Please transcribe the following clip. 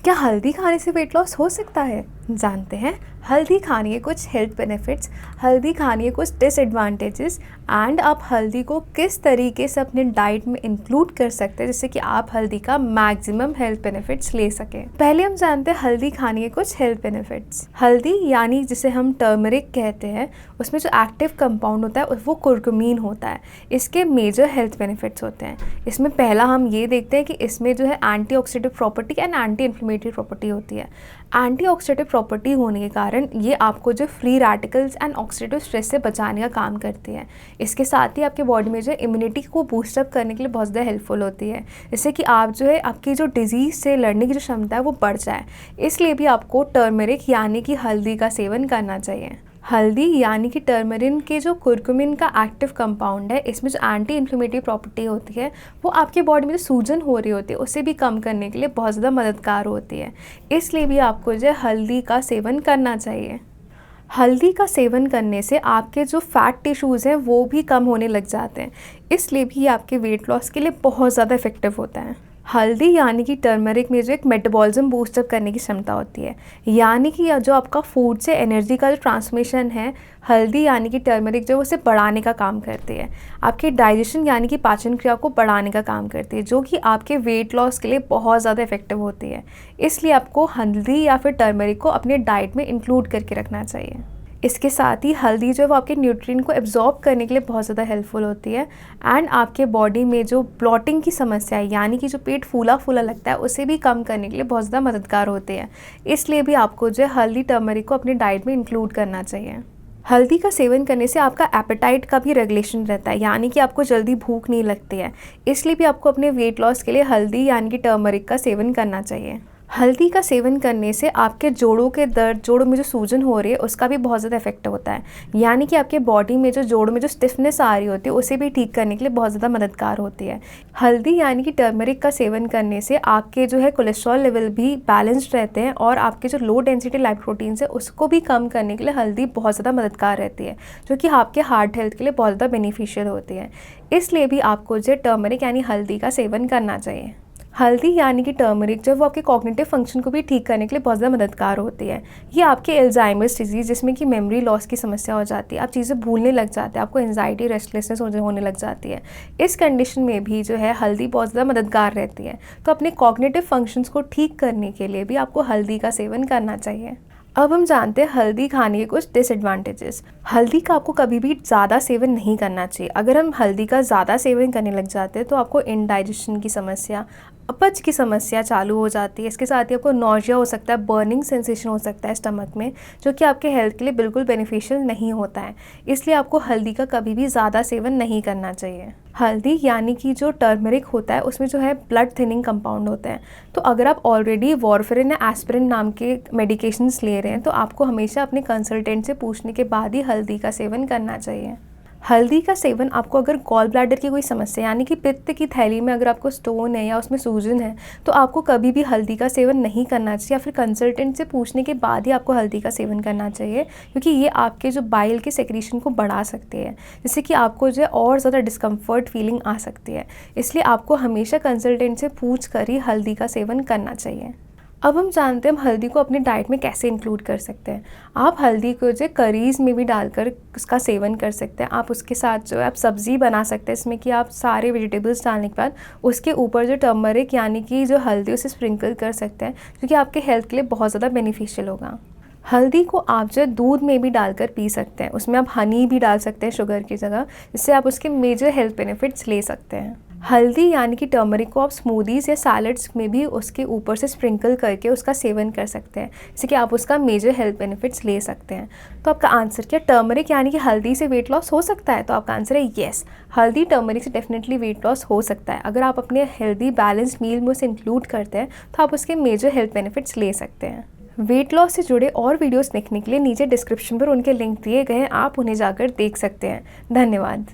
क्या हल्दी खाने से वेट लॉस हो सकता है? जानते हैं हल्दी खाने के कुछ हेल्थ बेनिफिट्स, हल्दी खाने के कुछ डिसएडवांटेजेस एंड आप हल्दी को किस तरीके से अपने डाइट में इंक्लूड कर सकते हैं जिससे कि आप हल्दी का मैक्सिमम हेल्थ बेनिफिट्स ले सकें। पहले हम जानते हैं हल्दी खाने के कुछ हेल्थ बेनिफिट्स। हल्दी यानी जिसे हम टर्मरिक कहते हैं, उसमें जो एक्टिव कंपाउंड होता है वो कुर्कुमीन होता है। इसके मेजर हेल्थ बेनिफिट्स होते हैं। इसमें पहला हम ये देखते हैं कि इसमें जो है antioxidantive property and anti inflammatory property होती है। एंटीऑक्सीडेंटिव प्रॉपर्टी होने के कारण ये आपको जो free radicals and oxidative stress से बचाने का काम करती है। इसके साथ ही आपके बॉडी में जो इम्यूनिटी को बूस्टअप करने के लिए बहुत ज़्यादा हेल्पफुल होती है, जिससे कि आप जो है आपकी जो डिजीज़ से लड़ने की जो क्षमता है वो बढ़ जाए। इसलिए भी आपको टर्मरिक यानी कि हल्दी का सेवन करना चाहिए। हल्दी यानी कि टर्मरिन के जो कुर्कुमिन का एक्टिव कंपाउंड है, इसमें जो एंटी इन्फ्लेमेटरी प्रॉपर्टी होती है वो आपके बॉडी में जो सूजन हो रही होती है उसे भी कम करने के लिए बहुत ज़्यादा मददगार होती है। इसलिए भी आपको जो है हल्दी का सेवन करना चाहिए। हल्दी का सेवन करने से आपके जो फैट टिश्यूज़ हैं वो भी कम होने लग जाते हैं, इसलिए भी आपके वेट लॉस के लिए बहुत ज़्यादा इफेक्टिव होता है। हल्दी यानी कि टर्मरिक में जो एक मेटाबॉलिज्म बूस्टअप करने की क्षमता होती है, यानी कि जो आपका फूड से एनर्जी का जो ट्रांसमिशन है, हल्दी यानी कि टर्मरिक जो उसे बढ़ाने का काम करती है। आपके डाइजेशन यानी कि पाचन क्रिया को बढ़ाने का काम करती है, जो कि आपके वेट लॉस के लिए बहुत ज़्यादा इफेक्टिव होती है। इसलिए आपको हल्दी या फिर टर्मरिक को अपने डाइट में इंक्लूड करके रखना चाहिए। इसके साथ ही हल्दी जो है वो आपके न्यूट्रिएंट को एब्जॉर्ब करने के लिए बहुत ज़्यादा हेल्पफुल होती है एंड आपके बॉडी में जो ब्लॉटिंग की समस्या है, यानी कि जो पेट फूला फूला लगता है, उसे भी कम करने के लिए बहुत ज़्यादा मददगार होती है। इसलिए भी आपको जो है हल्दी टर्मरिक को अपनी डाइट में इंक्लूड करना चाहिए। हल्दी का सेवन करने से आपका एपेटाइट का भी रेगुलेशन रहता है, यानी कि आपको जल्दी भूख नहीं लगती है। इसलिए भी आपको अपने वेट लॉस के लिए हल्दी यानी कि टर्मरिक का सेवन करना चाहिए। हल्दी का सेवन करने से आपके जोड़ों के दर्द, जोड़ों में जो सूजन हो रही है उसका भी बहुत ज़्यादा इफेक्ट होता है, यानी कि आपके बॉडी में जो जोड़ों में जो स्टिफनेस आ रही होती है उसे भी ठीक करने के लिए बहुत ज़्यादा मददगार होती है। हल्दी यानी कि टर्मरिक का सेवन करने से आपके जो है कोलेस्ट्रॉल लेवल भी बैलेंस्ड रहते हैं और आपके जो लो डेंसिटी लाइपोप्रोटीन्स है उसको भी कम करने के लिए हल्दी बहुत ज़्यादा मददगार रहती है, जो कि आपके हार्ट हेल्थ के लिए बहुत ज़्यादा बेनिफिशियल होती है। इसलिए भी आपको जो टर्मरिक यानी हल्दी का सेवन करना चाहिए। हल्दी यानी कि टर्मरिक जो वो आपके कॉग्निटिव फंक्शन को भी ठीक करने के लिए बहुत ज़्यादा मददगार होती है। ये आपके अल्जाइमर्स डिजीज़, जिसमें कि मेमोरी लॉस की समस्या हो जाती है, आप चीज़ें भूलने लग जाते हैं, आपको एंजाइटी रेस्टलेसनेस होने लग जाती है, इस कंडीशन में भी जो है हल्दी बहुत ज़्यादा मददगार रहती है। तो अपने कॉग्निटिव फंक्शंस को ठीक करने के लिए भी आपको हल्दी का सेवन करना चाहिए। अब हम जानते हैं हल्दी खाने के कुछ डिसएडवांटेजेस। हल्दी का आपको कभी भी ज़्यादा सेवन नहीं करना चाहिए। अगर हम हल्दी का ज़्यादा सेवन करने लग जाते हैं तो आपको इंडाइजेशन की समस्या, अपच की समस्या चालू हो जाती है। इसके साथ ही आपको नौजिया हो सकता है, बर्निंग सेंसेशन हो सकता है स्टमक में, जो कि आपके हेल्थ के लिए बिल्कुल बेनिफिशियल नहीं होता है। इसलिए आपको हल्दी का कभी भी ज़्यादा सेवन नहीं करना चाहिए। हल्दी यानी कि जो टर्मरिक होता है उसमें जो है ब्लड थिनिंग कंपाउंड होते हैं। तो अगर आप ऑलरेडी वारफेरिन या एस्पिरिन नाम के मेडिकेशंस ले रहे हैं तो आपको हमेशा अपने कंसल्टेंट से पूछने के बाद ही हल्दी का सेवन करना चाहिए। हल्दी का सेवन आपको अगर गॉल ब्लैडर की कोई समस्या, यानी कि पित्त की थैली में अगर आपको स्टोन है या उसमें सूजन है, तो आपको कभी भी हल्दी का सेवन नहीं करना चाहिए, या फिर कंसल्टेंट से पूछने के बाद ही आपको हल्दी का सेवन करना चाहिए, क्योंकि ये आपके जो बाइल के सेक्रीशन को बढ़ा सकते हैं, जिससे कि आपको जो है और ज़्यादा डिस्कम्फर्ट फीलिंग आ सकती है। इसलिए आपको हमेशा कंसल्टेंट से पूछ कर ही हल्दी का सेवन करना चाहिए। अब हम जानते हैं हम हल्दी को अपनी डाइट में कैसे इंक्लूड कर सकते हैं। आप हल्दी को जो करीज़ में भी डालकर उसका सेवन कर सकते हैं। आप उसके साथ जो है आप सब्ज़ी बना सकते हैं, इसमें कि आप सारे वेजिटेबल्स डालने के बाद उसके ऊपर जो टर्मरिक यानी कि जो हल्दी उसे स्प्रिंकल कर सकते हैं, जो कि आपके हेल्थ के लिए बहुत ज़्यादा बेनिफिशियल होगा। हल्दी को आप जो दूध में भी डालकर पी सकते हैं, उसमें आप हनी भी डाल सकते हैं शुगर की जगह, जिससे आप उसके मेजर हेल्थ बेनिफिट्स ले सकते हैं। हल्दी यानी कि टर्मरिक को आप स्मूदीज़ या सैलड्स में भी उसके ऊपर से स्प्रिंकल करके उसका सेवन कर सकते हैं, जिससे कि आप उसका मेजर हेल्थ बेनिफिट्स ले सकते हैं। तो आपका आंसर क्या टर्मरिक यानी कि हल्दी से वेट लॉस हो सकता है? तो आपका आंसर है येस, हल्दी टर्मरिक से डेफिनेटली वेट लॉस हो सकता है। अगर आप अपने हेल्दी बैलेंस्ड मील में उसे इंक्लूड करते हैं तो आप उसके मेजर हेल्थ बेनिफिट्स ले सकते हैं। वेट लॉस से जुड़े और वीडियोस देखने के लिए नीचे डिस्क्रिप्शन पर उनके लिंक दिए गए हैं, आप उन्हें जाकर देख सकते हैं। धन्यवाद।